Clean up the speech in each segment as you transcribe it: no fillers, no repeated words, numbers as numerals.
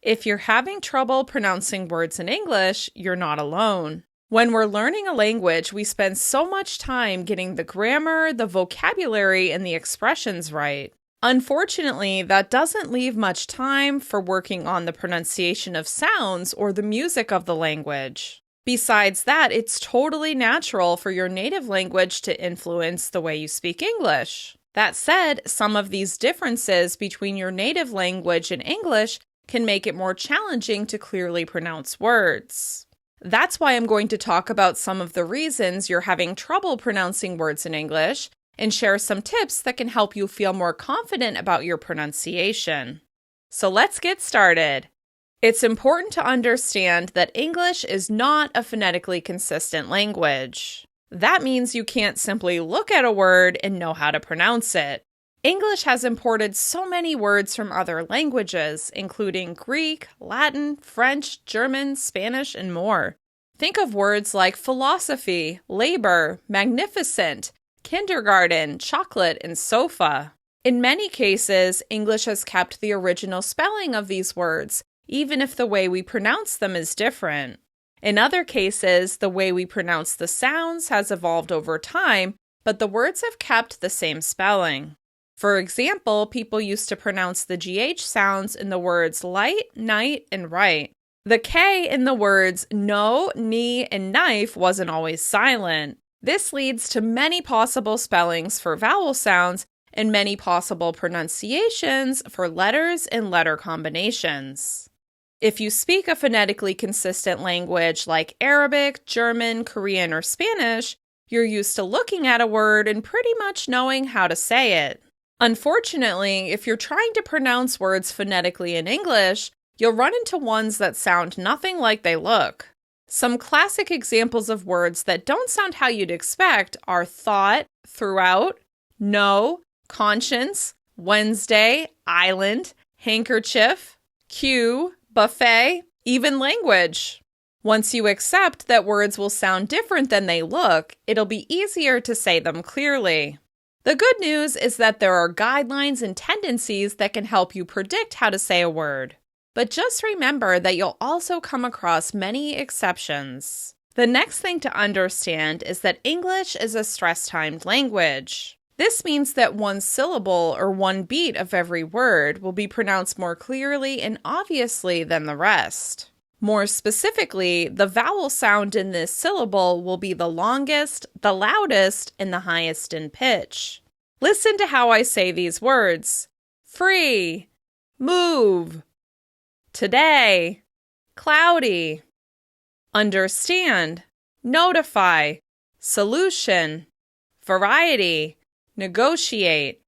If you're having trouble pronouncing words in English, you're not alone. When we're learning a language, we spend so much time getting the grammar, the vocabulary, and the expressions right. Unfortunately, that doesn't leave much time for working on the pronunciation of sounds or the music of the language. Besides that, it's totally natural for your native language to influence the way you speak English. That said, some of these differences between your native language and English can make it more challenging to clearly pronounce words. That's why I'm going to talk about some of the reasons you're having trouble pronouncing words in English and share some tips that can help you feel more confident about your pronunciation. So let's get started. It's important to understand that English is not a phonetically consistent language. That means you can't simply look at a word and know how to pronounce it. English has imported so many words from other languages, including Greek, Latin, French, German, Spanish, and more. Think of words like philosophy, labor, magnificent, kindergarten, chocolate, and sofa. In many cases, English has kept the original spelling of these words, even if the way we pronounce them is different. In other cases, the way we pronounce the sounds has evolved over time, but the words have kept the same spelling. For example, people used to pronounce the GH sounds in the words light, night, and right. The K in the words no, knee, and knife wasn't always silent. This leads to many possible spellings for vowel sounds and many possible pronunciations for letters and letter combinations. If you speak a phonetically consistent language like Arabic, German, Korean, or Spanish, you're used to looking at a word and pretty much knowing how to say it. Unfortunately, if you're trying to pronounce words phonetically in English, you'll run into ones that sound nothing like they look. Some classic examples of words that don't sound how you'd expect are thought, throughout, no, conscience, Wednesday, island, handkerchief, queue, buffet, even language. Once you accept that words will sound different than they look, it'll be easier to say them clearly. The good news is that there are guidelines and tendencies that can help you predict how to say a word. But just remember that you'll also come across many exceptions. The next thing to understand is that English is a stress-timed language. This means that one syllable or one beat of every word will be pronounced more clearly and obviously than the rest. More specifically, the vowel sound in this syllable will be the longest, the loudest, and the highest in pitch. Listen to how I say these words. Free, move, today, cloudy, understand, notify, solution, variety, negotiate.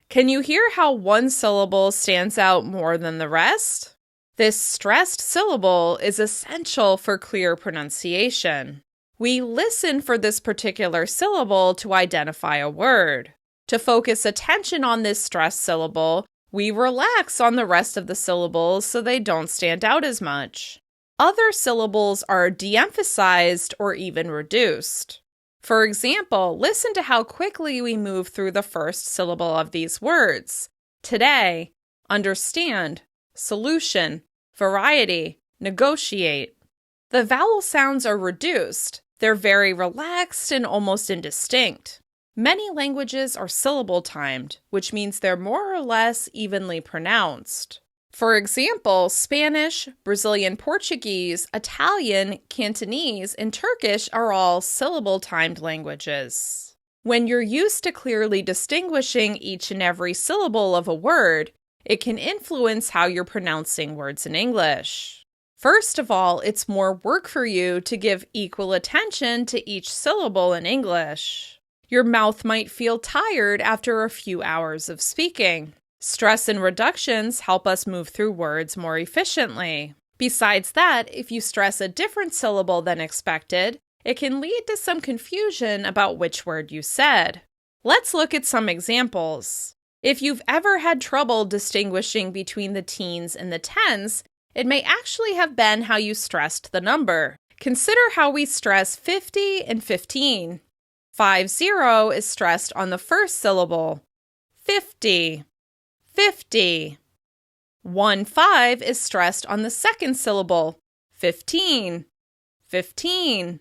Can you hear how one syllable stands out more than the rest? This stressed syllable is essential for clear pronunciation. We listen for this particular syllable to identify a word. To focus attention on this stressed syllable, we relax on the rest of the syllables so they don't stand out as much. Other syllables are de-emphasized or even reduced. For example, listen to how quickly we move through the first syllable of these words. Today, understand, solution, variety, negotiate. The vowel sounds are reduced. They're very relaxed and almost indistinct. Many languages are syllable timed, which means they're more or less evenly pronounced. For example, Spanish, Brazilian Portuguese, Italian, Cantonese, and Turkish are all syllable-timed languages. When you're used to clearly distinguishing each and every syllable of a word, it can influence how you're pronouncing words in English. First of all, it's more work for you to give equal attention to each syllable in English. Your mouth might feel tired after a few hours of speaking. Stress and reductions help us move through words more efficiently. Besides that, if you stress a different syllable than expected, it can lead to some confusion about which word you said. Let's look at some examples. If you've ever had trouble distinguishing between the teens and the tens, it may actually have been how you stressed the number. Consider how we stress 50 and 15. 50 is stressed on the first syllable. 50, 50. 1-5 is stressed on the second syllable. 15, 15.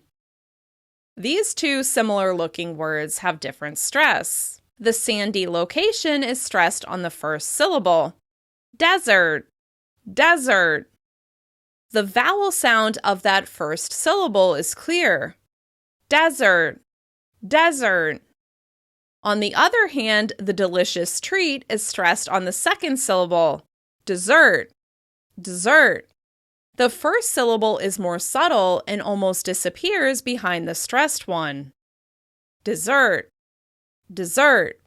These two similar-looking words have different stress. The sandy location is stressed on the first syllable. Desert, desert. The vowel sound of that first syllable is clear. Desert, desert. On the other hand, the delicious treat is stressed on the second syllable. Dessert, dessert. The first syllable is more subtle and almost disappears behind the stressed one. Dessert, dessert.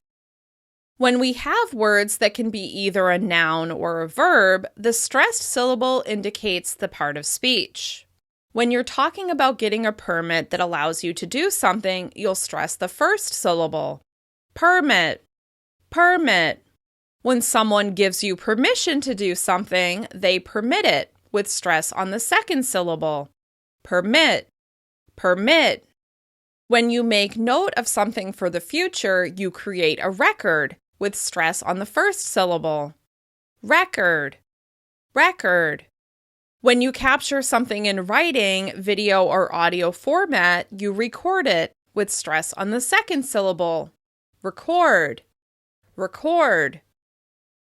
When we have words that can be either a noun or a verb, the stressed syllable indicates the part of speech. When you're talking about getting a permit that allows you to do something, you'll stress the first syllable. Permit, permit. When someone gives you permission to do something, they permit it, with stress on the second syllable. Permit, permit. When you make note of something for the future, you create a record, with stress on the first syllable. Record, record. When you capture something in writing, video, or audio format, you record it, with stress on the second syllable. Record, record.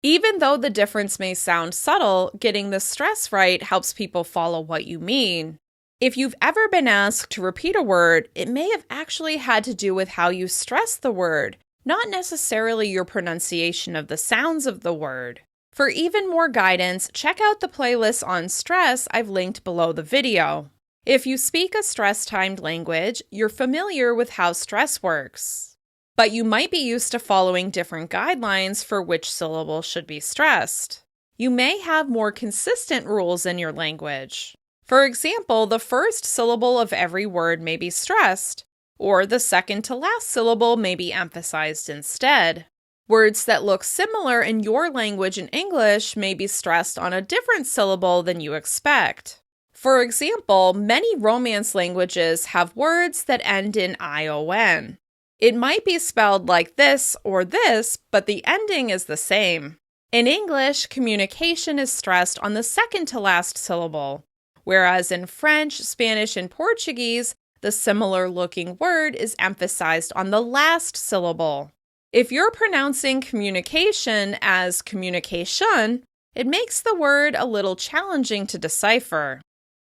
Even though the difference may sound subtle, getting the stress right helps people follow what you mean. If you've ever been asked to repeat a word, it may have actually had to do with how you stress the word, not necessarily your pronunciation of the sounds of the word. For even more guidance, check out the playlist on stress I've linked below the video. If you speak a stress-timed language, you're familiar with how stress works. But you might be used to following different guidelines for which syllable should be stressed. You may have more consistent rules in your language. For example, the first syllable of every word may be stressed, or the second to last syllable may be emphasized instead. Words that look similar in your language and English may be stressed on a different syllable than you expect. For example, many Romance languages have words that end in ion. It might be spelled like this or this, but the ending is the same. In English, communication is stressed on the second to last syllable, whereas in French, Spanish, and Portuguese, the similar-looking word is emphasized on the last syllable. If you're pronouncing communication as communication, it makes the word a little challenging to decipher.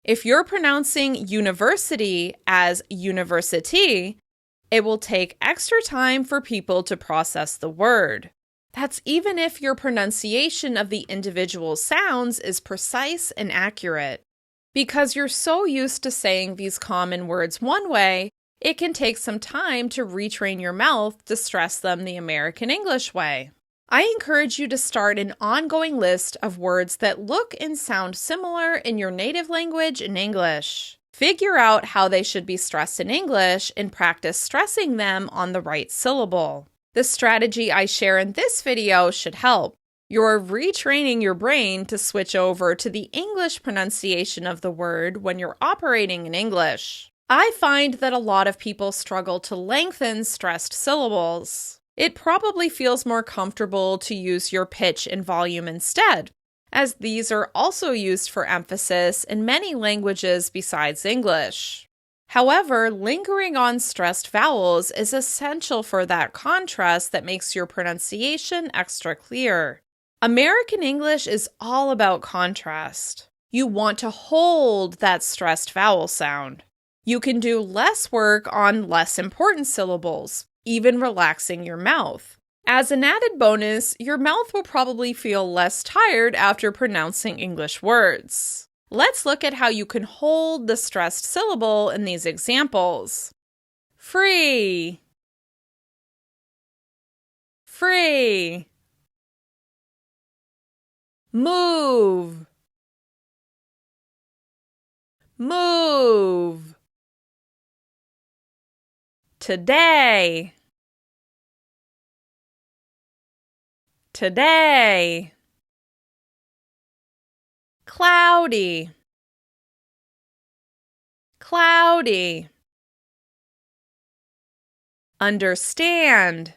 If you're pronouncing university as university, it will take extra time for people to process the word. That's even if your pronunciation of the individual sounds is precise and accurate. Because you're so used to saying these common words one way, it can take some time to retrain your mouth to stress them the American English way. I encourage you to start an ongoing list of words that look and sound similar in your native language in English. Figure out how they should be stressed in English and practice stressing them on the right syllable. The strategy I share in this video should help. You're retraining your brain to switch over to the English pronunciation of the word when you're operating in English. I find that a lot of people struggle to lengthen stressed syllables. It probably feels more comfortable to use your pitch and volume instead, as these are also used for emphasis in many languages besides English. However, lingering on stressed vowels is essential for that contrast that makes your pronunciation extra clear. American English is all about contrast. You want to hold that stressed vowel sound. You can do less work on less important syllables, even relaxing your mouth. As an added bonus, your mouth will probably feel less tired after pronouncing English words. Let's look at how you can hold the stressed syllable in these examples. Free, free. Move, move. Today, today. Cloudy, cloudy. Understand,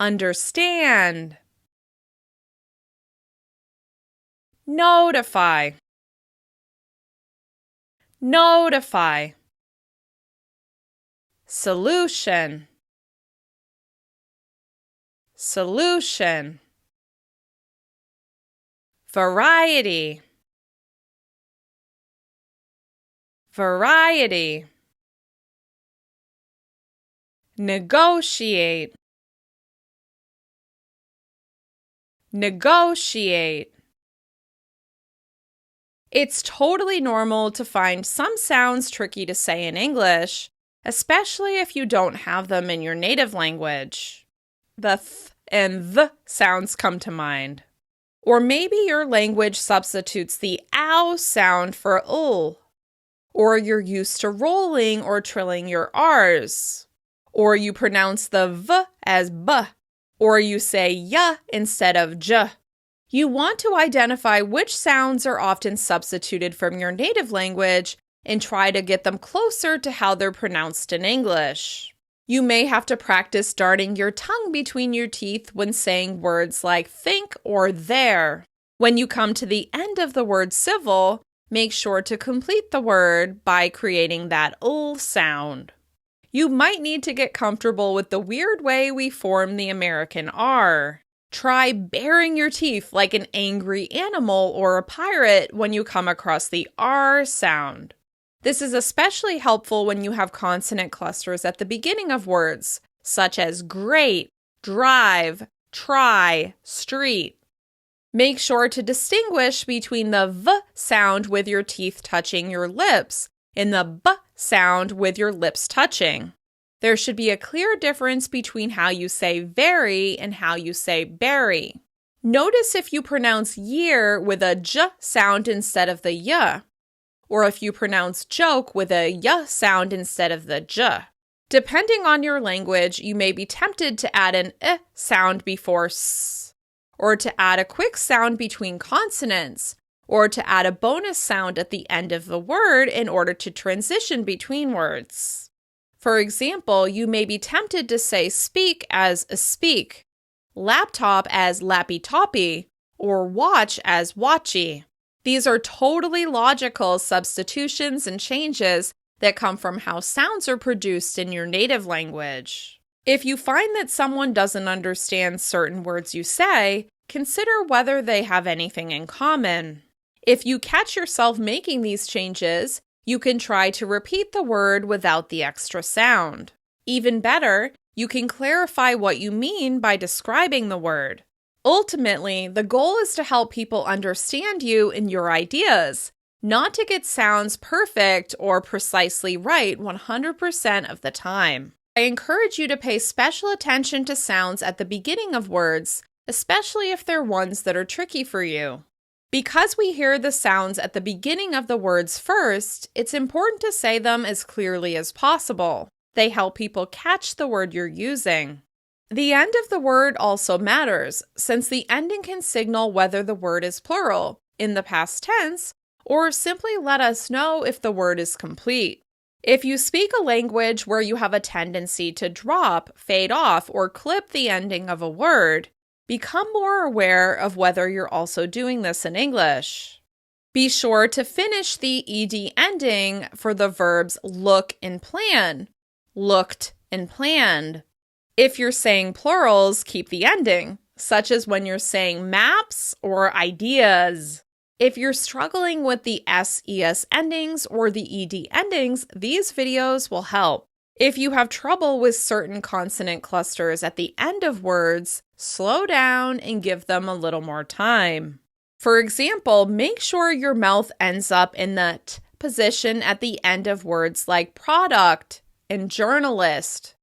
understand. notify, notify. Solution, solution. Variety, variety. Negotiate, negotiate. It's totally normal to find some sounds tricky to say in English, especially if you don't have them in your native language. The th and the sounds come to mind. Or maybe your language substitutes the ow sound for ul. Or you're used to rolling or trilling your r's. Or you pronounce the v as b. Or you say y instead of j. You want to identify which sounds are often substituted from your native language and try to get them closer to how they're pronounced in English. You may have to practice darting your tongue between your teeth when saying words like think or there. When you come to the end of the word civil, make sure to complete the word by creating that ul sound. You might need to get comfortable with the weird way we form the American R. Try baring your teeth like an angry animal or a pirate when you come across the R sound. This is especially helpful when you have consonant clusters at the beginning of words, such as great, drive, try, street. Make sure to distinguish between the V sound with your teeth touching your lips and the B sound with your lips touching. There should be a clear difference between how you say very and how you say berry. Notice if you pronounce year with a J sound instead of the Y, or if you pronounce joke with a Y sound instead of the J. Depending on your language, you may be tempted to add an I sound before S, or to add a quick sound between consonants, or to add a bonus sound at the end of the word in order to transition between words. For example, you may be tempted to say speak as a speak, laptop as lappy-toppy, or watch as watchy. These are totally logical substitutions and changes that come from how sounds are produced in your native language. If you find that someone doesn't understand certain words you say, consider whether they have anything in common. If you catch yourself making these changes, you can try to repeat the word without the extra sound. Even better, you can clarify what you mean by describing the word. Ultimately, the goal is to help people understand you and your ideas, not to get sounds perfect or precisely right 100% of the time. I encourage you to pay special attention to sounds at the beginning of words, especially if they're ones that are tricky for you. Because we hear the sounds at the beginning of the words first, it's important to say them as clearly as possible. They help people catch the word you're using. The end of the word also matters, since the ending can signal whether the word is plural, in the past tense, or simply let us know if the word is complete. If you speak a language where you have a tendency to drop, fade off, or clip the ending of a word, become more aware of whether you're also doing this in English. Be sure to finish the ed ending for the verbs look and plan, looked and planned. If you're saying plurals, keep the ending, such as when you're saying maps or ideas. If you're struggling with the SES endings or the ED endings, these videos will help. If you have trouble with certain consonant clusters at the end of words, slow down and give them a little more time. For example, make sure your mouth ends up in the t position at the end of words like product and journalist.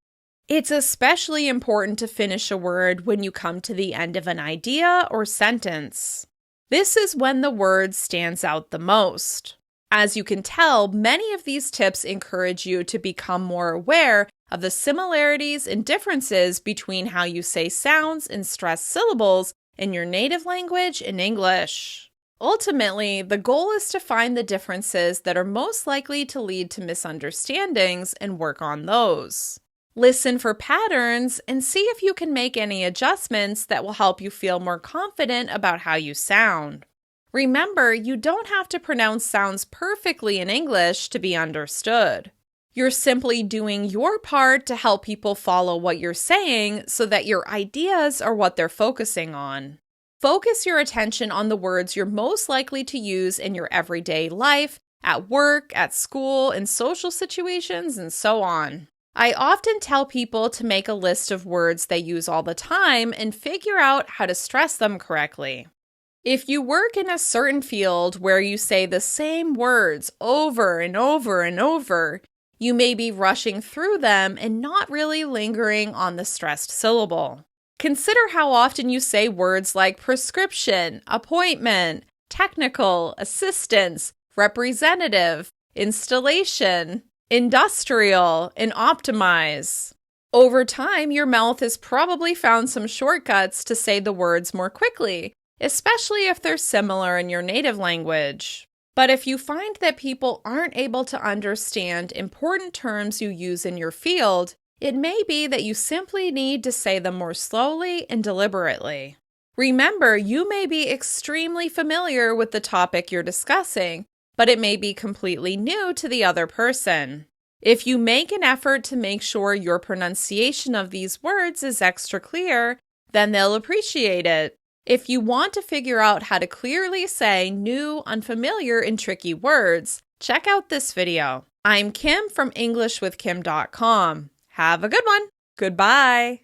It's especially important to finish a word when you come to the end of an idea or sentence. This is when the word stands out the most. As you can tell, many of these tips encourage you to become more aware of the similarities and differences between how you say sounds and stressed syllables in your native language and English. Ultimately, the goal is to find the differences that are most likely to lead to misunderstandings and work on those. Listen for patterns and see if you can make any adjustments that will help you feel more confident about how you sound. Remember, you don't have to pronounce sounds perfectly in English to be understood. You're simply doing your part to help people follow what you're saying so that your ideas are what they're focusing on. Focus your attention on the words you're most likely to use in your everyday life, at work, at school, in social situations, and so on. I often tell people to make a list of words they use all the time and figure out how to stress them correctly. If you work in a certain field where you say the same words over and over and over, you may be rushing through them and not really lingering on the stressed syllable. Consider how often you say words like prescription, appointment, technical, assistance, representative, installation, industrial, and optimize. Over time, your mouth has probably found some shortcuts to say the words more quickly, especially if they're similar in your native language. But if you find that people aren't able to understand important terms you use in your field, it may be that you simply need to say them more slowly and deliberately. Remember, you may be extremely familiar with the topic you're discussing, but it may be completely new to the other person. If you make an effort to make sure your pronunciation of these words is extra clear, then they'll appreciate it. If you want to figure out how to clearly say new, unfamiliar, and tricky words, check out this video. I'm Kim from EnglishWithKim.com. Have a good one. Goodbye.